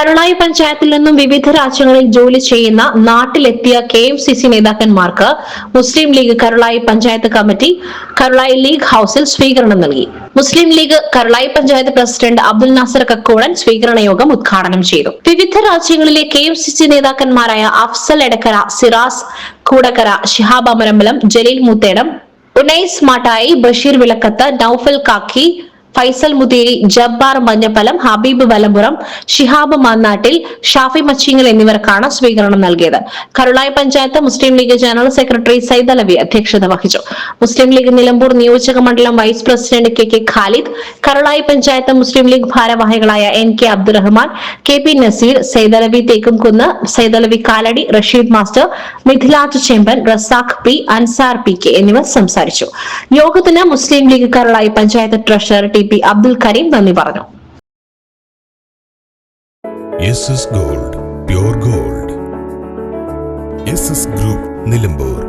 കരുളായി പഞ്ചായത്തിൽ നിന്നും വിവിധ രാജ്യങ്ങളിൽ ജോലി ചെയ്യുന്ന നാട്ടിലെത്തിയ KMCC നേതാക്കന്മാർക്ക് മുസ്ലിം ലീഗ് കരുളായി പഞ്ചായത്ത് കമ്മിറ്റി കരുളായി ലീഗ് ഹൌസിൽ സ്വീകരണം നൽകി. മുസ്ലിം ലീഗ് കരുളായി പഞ്ചായത്ത് പ്രസിഡന്റ് അബ്ദുൽ നാസർ കക്കോടൻ സ്വീകരണ യോഗം ഉദ്ഘാടനം ചെയ്തു. വിവിധ രാജ്യങ്ങളിലെ KMCC നേതാക്കന്മാരായ അഫ്സൽ എടക്കര, സിറാസ് കൂടക്കര, ശിഹാബ് അമരമ്പലം, ജലീൽ മൂത്തേടം, ഉനൈസ് മാട്ടായി, ബഷീർ വിളക്കത്ത്, നൌഫൽ കാക്കി, ഫൈസൽ മുതേരി, ജബ്ബാർ മഞ്ഞപ്പലം, ഹബീബ് വലമ്പുറം, ഷിഹാബ് മന്നാട്ടിൽ, ഷാഫി മച്ചിങ്ങൽ എന്നിവർക്കാണ് സ്വീകരണം നൽകിയത്. കരുളായി പഞ്ചായത്ത് മുസ്ലിം ലീഗ് ജനറൽ സെക്രട്ടറി സൈദ് അലവി അധ്യക്ഷത വഹിച്ചു. മുസ്ലിം ലീഗ് നിലമ്പൂർ നിയോജക മണ്ഡലം vice president KK Khalid, Karulayi panchayat Muslim League ഭാരവാഹികളായ NK Abdurahman, KP Naseer, Sayed Alavi Thekkumkunnu, Sayed Alavi Kalady, Rasheed master, Mithilaj Chemban, Razak P, Ansar PK എന്നിവർ സംസാരിച്ചു. യോഗത്തിന് മുസ്ലിം ലീഗ് കരുളായി പഞ്ചായത്ത് ട്രഷറർ TP അബ്ദുൽ കരീം നന്ദി പറഞ്ഞു. SS Gold, Pure Gold. SS Group, Nilambur.